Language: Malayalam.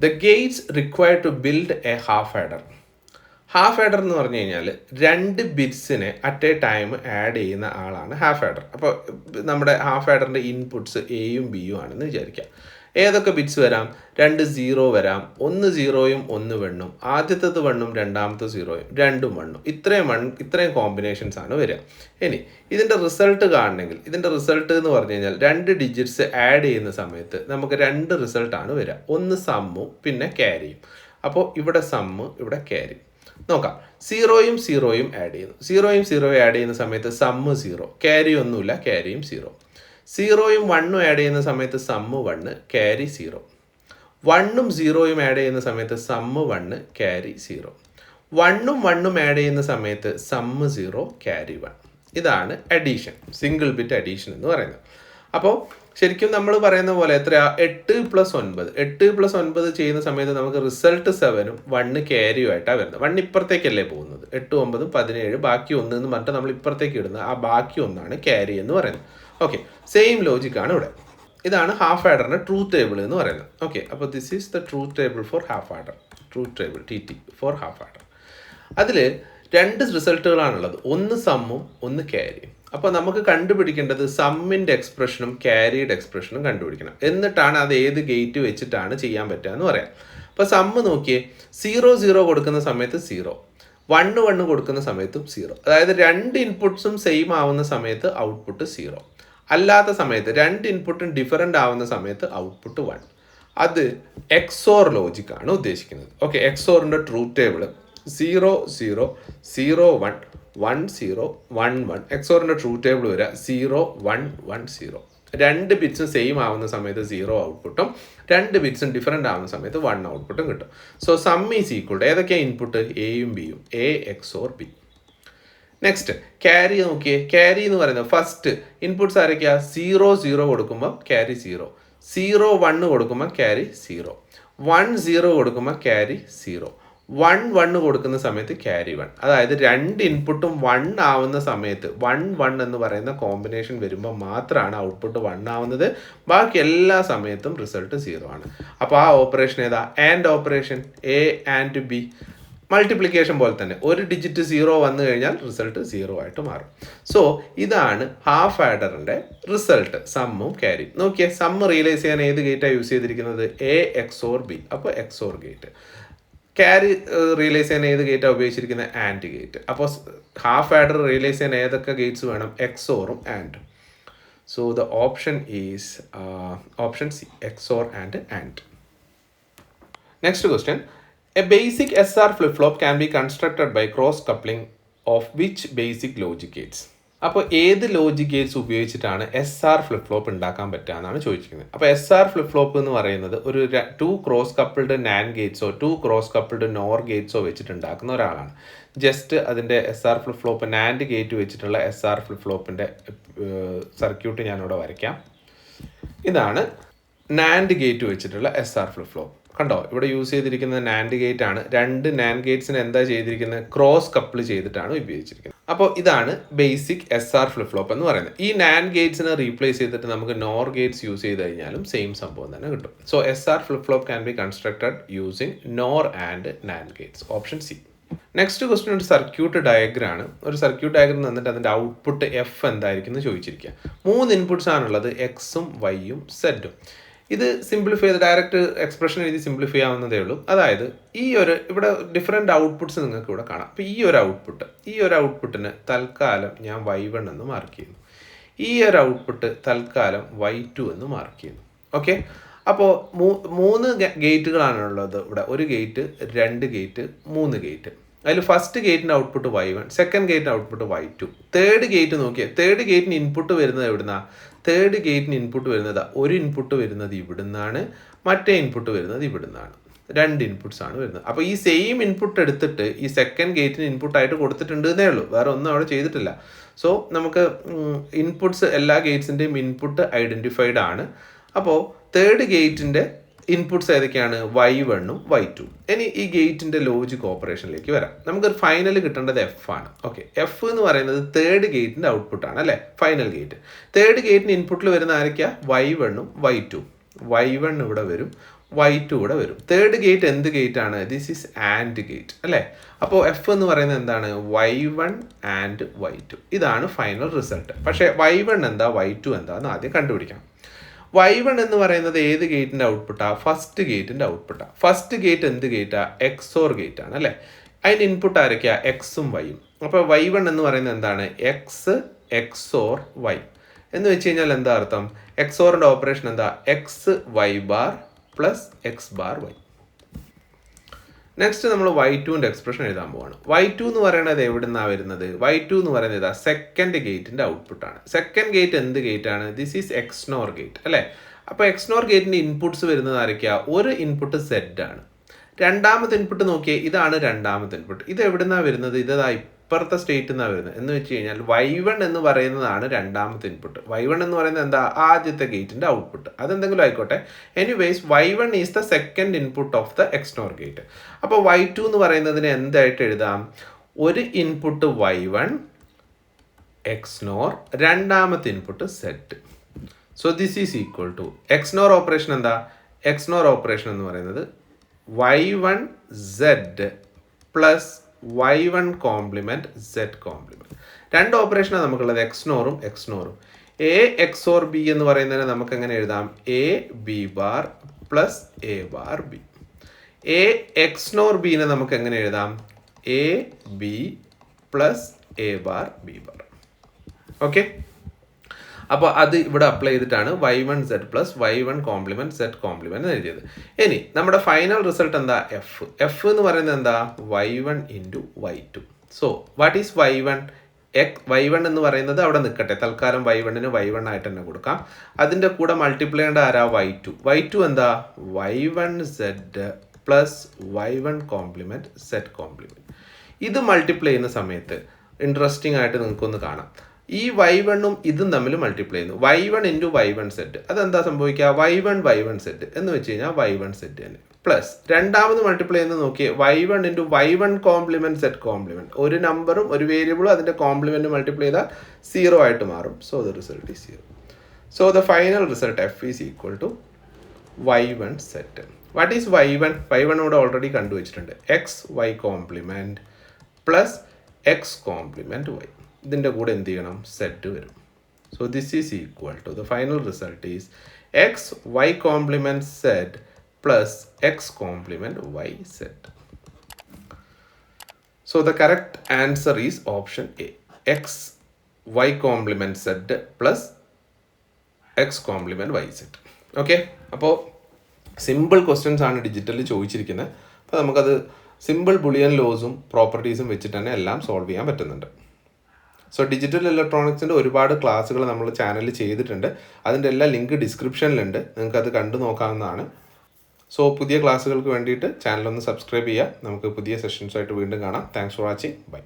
The gates required to build a half adder. Half adder എന്ന് പറഞ്ഞു കഴിഞ്ഞാൽ 2 ബിറ്റ്സിനെ അറ്റ് എ ടൈം ആഡ് ചെയ്യുന്ന ആളാണ് ഹാഫ് ആഡർ. അപ്പോൾ നമ്മുടെ ഹാഫ് ആഡറിൻ്റെ ഇൻപുട്സ് എയും ബിയും ആണെന്ന് വിചാരിക്കാം. ഏതൊക്കെ ബിറ്റ്സ് വരാം? 2 0 വരാം, 1 0യും 1 1ഉം, ആദ്യത്തേത് 1ഉം രണ്ടാമത്തെ 0യും 2ഉം 1ഉം, ഇത്രയും കോമ്പിനേഷൻസ് ആണ് വരിക. ഇനി ഇതിൻ്റെ റിസൾട്ട് കാണണമെങ്കിൽ ഇതിൻ്റെ റിസൾട്ട് എന്ന് പറഞ്ഞു കഴിഞ്ഞാൽ 2 ഡിജിറ്റ്സ് ആഡ് ചെയ്യുന്ന സമയത്ത് നമുക്ക് 2 റിസൾട്ടാണ് വരിക. ഒന്ന് സമ്മും പിന്നെ ക്യാരിയും. അപ്പോൾ ഇവിടെ സമ്മ്, ഇവിടെ ക്യാരി. നോക്കാം. 0യും 0യും ആഡ് ചെയ്യുന്നു. 0യും 0യും ആഡ് ചെയ്യുന്ന സമയത്ത് സമ്മ് 0, ക്യാരി ഒന്നുമില്ല, ക്യാരിയും 0. 0യും 1ഉം ആഡ് ചെയ്യുന്ന സമയത്ത് സമ്മ് 1, ക്യാരി 0. 1ഉം 0യും ആഡ് ചെയ്യുന്ന സമയത്ത് സമ്മ് 1, ക്യാരി 0. 1ഉം 1ഉം ആഡ് ചെയ്യുന്ന സമയത്ത് സമ്മ് 0, ക്യാരി 1. ഇതാണ് അഡീഷൻ, സിംഗിൾ ബിറ്റ് അഡീഷൻ എന്ന് പറയുന്നത്. അപ്പോൾ ശരിക്കും നമ്മൾ പറയുന്ന പോലെ എത്രയാ? 8 + 9. 8 + 9 ചെയ്യുന്ന സമയത്ത് നമുക്ക് റിസൾട്ട് 7ഉം 1 ക്യാരിയും ആയിട്ടാണ് വരുന്നത്. 1 ഇപ്പുറത്തേക്കല്ലേ പോകുന്നത്. 8 9 17, ബാക്കി 1 എന്ന് പറഞ്ഞിട്ട് നമ്മൾ ഇപ്പുറത്തേക്ക് ഇടുന്നത്. ആ ബാക്കി 1ആണ് ക്യാരി എന്ന് പറയുന്നത്. ഓക്കെ, സെയിം ലോജിക്കാണ് ഇവിടെ. ഇതാണ് ഹാഫ് ആഡറിൻ്റെ ട്രൂത്ത് ടേബിൾ എന്ന് പറയുന്നത്. ഓക്കെ, അപ്പോൾ this is the truth table for half adder. Truth table TT for half adder. അതിൽ 2 റിസൾട്ടുകളാണുള്ളത്, ഒന്ന് സമ്മും ഒന്ന് ക്യാരിയും. അപ്പോൾ നമുക്ക് കണ്ടുപിടിക്കേണ്ടത് സമ്മിൻ്റെ എക്സ്പ്രഷനും ക്യാരിയുടെ എക്സ്പ്രഷനും കണ്ടുപിടിക്കണം. എന്നിട്ടാണ് അത് ഏത് ഗേറ്റ് വെച്ചിട്ടാണ് ചെയ്യാൻ പറ്റുക എന്ന് പറയാം. അപ്പോൾ സമ്മ് നോക്കിയേ, 0 0 കൊടുക്കുന്ന സമയത്ത് 0, 1 1 കൊടുക്കുന്ന സമയത്തും 0. അതായത് 2 ഇൻപുട്ട്സും സെയിം ആവുന്ന സമയത്ത് ഔട്ട്പുട്ട് 0. അല്ലാത്ത സമയത്ത് 2 ഇൻപുട്ടും ഡിഫറൻ്റ് ആവുന്ന സമയത്ത് ഔട്ട്പുട്ട് 1. അത് എക്സോർ ലോജിക്കാണ് ഉദ്ദേശിക്കുന്നത്. ഓക്കെ, എക്സോറിൻ്റെ ട്രൂത്ത് ടേബിൾ 0 0 0 1 1 0 1 1. എക്സോറിൻ്റെ ട്രൂത്ത് ടേബിൾ വരിക 0 1 1 0. 2 ബിറ്റ്സും സെയിം ആവുന്ന സമയത്ത് 0 ഔട്ട്പുട്ടും 2 ബിറ്റ്സും ഡിഫറൻ്റ് ആവുന്ന സമയത്ത് 1 ഔട്ട്പുട്ടും കിട്ടും. So sum is equal to ഏതൊക്കെയാണ് ഇൻപുട്ട്? എയും ബിയും. A XOR B. Next carry നോക്കിയേ. ക്യാരി എന്ന് പറയുന്നത് ഫസ്റ്റ് ഇൻപുട്ട്സ് ആരൊക്കെയാണ്? 0 0 കൊടുക്കുമ്പോൾ ക്യാരി 0, 0 1 കൊടുക്കുമ്പോൾ ക്യാരി 0, 1 0 കൊടുക്കുമ്പോൾ ക്യാരി 0, 1 1 കൊടുക്കുന്ന സമയത്ത് ക്യാരി 1. അതായത് 2 ഇൻപുട്ടും 1 ആവുന്ന സമയത്ത് 1 1 എന്ന് പറയുന്ന കോമ്പിനേഷൻ വരുമ്പോൾ മാത്രമാണ് ഔട്ട്പുട്ട് 1 ആവുന്നത്. ബാക്കി എല്ലാ സമയത്തും റിസൾട്ട് 0 ആണ്. അപ്പോൾ ആ ഓപ്പറേഷൻ ഏതാ? And operation. A and B multiplication പോലെ തന്നെ ഒരു ഡിജിറ്റ് 0 വന്നു കഴിഞ്ഞാൽ റിസൾട്ട് 0 ആയിട്ട് മാറും. സോ ഇതാണ് ഹാഫ് ആഡറിൻ്റെ റിസൾട്ട്, സമ്മും ക്യാരി. നോക്കിയേ, സമ്മ് റിയലൈസ് ചെയ്യാൻ ഏത് ഗേറ്റാണ് യൂസ് ചെയ്തിരിക്കുന്നത്? A XOR B. അപ്പോൾ എക്സോർ ഗേറ്റ്. ക്യാരി റിയലൈസ് ചെയ്യാൻ ഏത് ഗേറ്റാണ് ഉപയോഗിച്ചിരിക്കുന്നത്? AND gate. അപ്പോൾ ഹാഫ് ആഡർ റിയലൈസ് ചെയ്യാൻ ഏതൊക്കെ ഗേറ്റ്സ് വേണം? എക്സോറും ആൻഡും. So the option is option C, XOR AND AND. Next question. A basic SR flip-flop can be constructed by cross-coupling of which basic logic gates? അപ്പോൾ ഏത് ലോജിക് ഗേറ്റ്സ് ഉപയോഗിച്ചിട്ടാണ് SR ഫ്ലിപ്പ് ഫ്ലോപ്പ് ഉണ്ടാക്കാൻ പറ്റുക എന്നാണ് ചോദിച്ചിരിക്കുന്നത്. അപ്പോൾ SR ഫ്ലിപ്പ് ഫ്ലോപ്പ് എന്ന് പറയുന്നത് ഒരു 2 cross coupled NAND ഗേറ്റ്സോ 2 cross coupled NOR ഗേറ്റ്സോ വെച്ചിട്ട് ഉണ്ടാക്കുന്ന ഒരാളാണ്. ജസ്റ്റ് അതിൻ്റെ SR flip flop NAND gate വെച്ചിട്ടുള്ള SR ഫ്ലിപ്പ് ഫ്ലോപ്പിൻ്റെ സർക്യൂട്ട് ഞാനിവിടെ വരയ്ക്കാം. ഇതാണ് NAND ഗേറ്റ് വെച്ചിട്ടുള്ള SR ഫ്ലിപ്പ് ഫ്ലോപ്പ്. കണ്ടോ, ഇവിടെ യൂസ് ചെയ്തിരിക്കുന്ന നാൻഡ് ഗേറ്റ് ആണ്. 2 നാൻഡ് ഗേറ്റ്സിന് എന്താ ചെയ്തിരിക്കുന്നത്? ക്രോസ് കപ്പിൾ ചെയ്തിട്ടാണ് ഉപയോഗിച്ചിരിക്കുന്നത്. അപ്പോൾ ഇതാണ് ബേസിക് SR ഫ്ലിപ്പ് ഫ്ലോപ്പ് എന്ന് പറയുന്നത്. ഈ നാൻഡ് ഗേറ്റ്സിനെ റീപ്ലേസ് ചെയ്തിട്ട് നമുക്ക് NOR ഗേറ്റ്സ് യൂസ് ചെയ്ത് കഴിഞ്ഞാലും സെയിം സംഭവം തന്നെ കിട്ടും. So SR flip flop can be constructed using NOR and NAND Gates. Option C. Next question ഒരു സർക്യൂട്ട് ഡയഗ്രം ആണ്. ഒരു സർക്യൂട്ട് ഡയഗ്രം തന്നിട്ട് അതിൻ്റെ ഔട്ട്പുട്ട് എഫ് എന്തായിരിക്കും എന്ന് ചോദിച്ചിരിക്കുക. 3 ഇൻപുട്ട്സ് ആണുള്ളത്, എക്സും വൈയും സെഡും. ഇത് സിംപ്ലിഫൈ ചെയ്ത് ഡയറക്റ്റ് എക്സ്പ്രഷൻ എഴുതി സിംപ്ലിഫൈ ആവുന്നതേ ഉള്ളൂ. അതായത് ഇവിടെ ഡിഫറെൻറ്റ് ഔട്ട്പുട്ട്സ് നിങ്ങൾക്ക് ഇവിടെ കാണാം. അപ്പോൾ ഈ ഒരു ഔട്ട്പുട്ടിന് തൽക്കാലം ഞാൻ y1 എന്ന് മാർക്ക് ചെയ്യുന്നു. ഈ ഒരു ഔട്ട്പുട്ട് തൽക്കാലം y2 എന്ന് മാർക്ക് ചെയ്യുന്നു. ഓക്കെ, അപ്പോൾ 3 ഗേറ്റുകളാണുള്ളത് ഇവിടെ. ഒരു ഗേറ്റ്, 2 ഗേറ്റ്, 3 ഗേറ്റ്. അതിൽ ഫസ്റ്റ് ഗേറ്റിൻ്റെ ഔട്ട്പുട്ട് y1, സെക്കൻഡ് ഗേറ്റിൻ്റെ ഔട്ട്പുട്ട് y2. തേർഡ് ഗേറ്റ് നോക്കിയാൽ തേർഡ് ഗേറ്റിന് ഇൻപുട്ട് വരുന്നത് എവിടുന്നാണ്? തേർഡ് ഗേറ്റിന് ഇൻപുട്ട് വരുന്നത് ഒരു ഇൻപുട്ട് വരുന്നത് ഇവിടുന്നാണ്, മറ്റേ ഇൻപുട്ട് വരുന്നത് ഇവിടുന്നാണ്. 2 ഇൻപുട്ട്സ് ആണ് വരുന്നത്. അപ്പോൾ ഈ സെയിം ഇൻപുട്ട് എടുത്തിട്ട് ഈ സെക്കൻഡ് ഗേറ്റിന് ഇൻപുട്ടായിട്ട് കൊടുത്തിട്ടുണ്ട് എന്നേ ഉള്ളൂ, വേറെ ഒന്നും അവിടെ ചെയ്തിട്ടില്ല. സോ നമുക്ക് ഇൻപുട്ട്സ് എല്ലാ ഗേറ്റ്സിൻ്റെയും ഇൻപുട്ട് ഐഡൻറ്റിഫൈഡ് ആണ്. അപ്പോൾ തേർഡ് ഗേറ്റിൻ്റെ ഇൻപുട്ട്സ് ഏതൊക്കെയാണ്? y1ഉം y2. ഇനി ഈ ഗേറ്റിൻ്റെ ലോജിക് ഓപ്പറേഷനിലേക്ക് വരാം. നമുക്കൊരു ഫൈനൽ കിട്ടേണ്ടത് എഫ് ആണ്. ഓക്കെ, എഫ് എന്ന് പറയുന്നത് തേർഡ് ഗേറ്റിൻ്റെ ഔട്ട്പുട്ടാണ് അല്ലേ, ഫൈനൽ ഗേറ്റ്. തേർഡ് ഗേറ്റിന് ഇൻപുട്ടിൽ വരുന്ന ആരൊക്കെയാണ്? y1ഉം y2. y1 ഇവിടെ വരും, y2 കൂടെ വരും. തേർഡ് ഗേറ്റ് എന്ത് ഗേറ്റ് ആണ്? ദിസ് ഈസ് ആൻഡ് ഗേറ്റ് അല്ലേ? അപ്പോൾ എഫ് എന്ന് പറയുന്നത് എന്താണ്? y1 and y2. ഇതാണ് ഫൈനൽ റിസൾട്ട്. പക്ഷേ y1 എന്താ y2 എന്താന്ന് ആദ്യം കണ്ടുപിടിക്കണം. y1 എന്ന് പറയുന്നത് ഏത് ഗേറ്റിൻ്റെ ഔട്ട്പുട്ടാ? ഫസ്റ്റ് ഗേറ്റിൻ്റെ ഔട്ട്പുട്ടാ. ഫസ്റ്റ് ഗേറ്റ് എന്ത് ഗേറ്റാ? എക്സോർ ഗേറ്റ് ആണ് അല്ലേ? അതിൻ്റെ ഇൻപുട്ട് ആരൊക്കെയാ? എക്സും വൈയും. അപ്പോൾ y1 എന്ന് പറയുന്നത് എന്താണ്? എക്സ് എക്സോർ വൈ എന്ന് വെച്ച് കഴിഞ്ഞാൽ എന്താ അർത്ഥം? എക്സോറിൻ്റെ ഓപ്പറേഷൻ എന്താ? X Y bar plus X bar Y. Next നമ്മൾ y2ൻ്റെ എക്സ്പ്രഷൻ എഴുതാൻ പോവാണ്. y2 എന്ന് പറയുന്നത് എവിടെ നിന്നാണ് വരുന്നത്? y2 എന്ന് പറയുന്നത് ഇതാ സെക്കൻഡ് ഗേറ്റിൻ്റെ ഔട്ട്പുട്ടാണ്. സെക്കൻഡ് ഗേറ്റ് എന്ത് ഗേറ്റ് ആണ്? ദിസ് ഈസ് എക്സ്നോർ ഗേറ്റ് അല്ലേ? അപ്പോൾ എക്സ്നോർ ഗേറ്റിൻ്റെ ഇൻപുട്സ് വരുന്നത് ആരൊക്കെയാ? ഒരു ഇൻപുട്ട് സെഡ് ആണ്. രണ്ടാമത്തെ ഇൻപുട്ട് നോക്കിയേ, ഇതാണ് രണ്ടാമത്തെ ഇൻപുട്ട്. ഇത് എവിടെ നിന്നാണ് വരുന്നത്? ഇതാ ഇപ്പുറത്തെ സ്റ്റേറ്റിൽ നിന്നാണ് വരുന്നത്. എന്ന് വെച്ച് കഴിഞ്ഞാൽ y1 എന്ന് പറയുന്നതാണ് രണ്ടാമത്തെ ഇൻപുട്ട്. y1 എന്ന് പറയുന്നത് എന്താ? ആദ്യത്തെ ഗേറ്റിൻ്റെ ഔട്ട്പുട്ട്. അതെന്തെങ്കിലും ആയിക്കോട്ടെ. Anyways y1 is the second input of the XNOR gate. അപ്പോൾ y2 എന്ന് പറയുന്നതിന് എന്തായിട്ട് എഴുതാം? ഒരു ഇൻപുട്ട് y1 എക്സ്നോർ, രണ്ടാമത്തെ input set. So this is equal to XNOR operation എന്താ? എക്സ്നോർ ഓപ്പറേഷൻ എന്ന് പറയുന്നത് y1 z plus y1 complement z complement. രണ്ട് ഓപ്പറേഷനാണ് നമുക്കുള്ളത്, എക്സ്നോറും എക്സ്നോറും. എ എക്സോർ ബി എന്ന് പറയുന്നതിന് നമുക്ക് എങ്ങനെ എഴുതാം? A B bar plus A bar B. A XNOR ബീനെ നമുക്ക് എങ്ങനെ എഴുതാം? A B plus A bar B bar. Okay, അപ്പോൾ അത് ഇവിടെ അപ്ലൈ ചെയ്തിട്ടാണ് y1 z plus y1 complement z compliment എഴുതിയത്. ഇനി നമ്മുടെ ഫൈനൽ റിസൾട്ട് എന്താ? എഫ് എന്ന് പറയുന്നത് എന്താ? y1 into y2. So what is y1? y1 എന്ന് പറയുന്നത് അവിടെ നിൽക്കട്ടെ, തൽക്കാലം y1ന് y1 ആയിട്ട് തന്നെ കൊടുക്കാം. അതിൻ്റെ കൂടെ മൾട്ടിപ്ലൈ ചെയ്യേണ്ട ആരാ? y2 എന്താ? y1 z plus y1 complement z compliment. ഇത് മൾട്ടിപ്ലൈ ചെയ്യുന്ന സമയത്ത് ഇൻട്രസ്റ്റിംഗ് ആയിട്ട് നിങ്ങൾക്കൊന്ന് കാണാം. ഈ y1ഉം ഇതും തമ്മിൽ മൾട്ടിപ്ലൈ ചെയ്യുന്നു. y1 into y1 set. അതെന്താ സംഭവിക്കുക? y1 സെറ്റ് എന്ന് വെച്ച് കഴിഞ്ഞാൽ y1 സെറ്റ് തന്നെ. പ്ലസ് രണ്ടാമത് മൾട്ടിപ്ലൈ ചെയ്യുന്നത് നോക്കിയേ, y1 into y1 complement z compliment. ഒരു നമ്പറും ഒരു വേരിയബിളും അതിൻ്റെ കോംപ്ലിമെൻറ്റ് മൾട്ടിപ്ലൈ ചെയ്താൽ 0 ആയിട്ട് മാറും. So the result is 0. So the final result F is equal to y1 set. What is y1? y1 ഇവിടെ ഓൾറെഡി കണ്ടുവച്ചിട്ടുണ്ട്. X y complement plus x complement y. ഇതിൻ്റെ കൂടെ എന്ത് ചെയ്യണം? സെറ്റ് വരും. So this is equal to the final result is x y complement set plus x complement Y set. So the correct answer is option A, x y complement set plus x complement Y set. Okay, അപ്പോൾ സിമ്പിൾ ക്വസ്റ്റ്യൻസ് ആണ് ഡിജിറ്റലിൽ ചോദിച്ചിരിക്കുന്നത്. അപ്പോൾ നമുക്കത് സിമ്പിൾ ബുളിയൻ ലോസും പ്രോപ്പർട്ടീസും വെച്ചിട്ട് തന്നെ എല്ലാം സോൾവ് ചെയ്യാൻ പറ്റുന്നുണ്ട്. സോ ഡിജിറ്റൽ ഇലക്ട്രോണിക്സിൻ്റെ ഒരുപാട് ക്ലാസ്സുകൾ നമ്മൾ ചാനലിൽ ചെയ്തിട്ടുണ്ട്. അതിൻ്റെ എല്ലാ ലിങ്ക് ഡിസ്ക്രിപ്ഷനിലുണ്ട്, നിങ്ങൾക്കത് കണ്ടു നോക്കാവുന്നതാണ്. സോ പുതിയ ക്ലാസ്സുകൾക്ക് വേണ്ടിയിട്ട് ചാനലൊന്ന് സബ്സ്ക്രൈബ് ചെയ്യുക. നമുക്ക് പുതിയ സെഷൻസായിട്ട് വീണ്ടും കാണാം. Thanks for watching. ബൈ.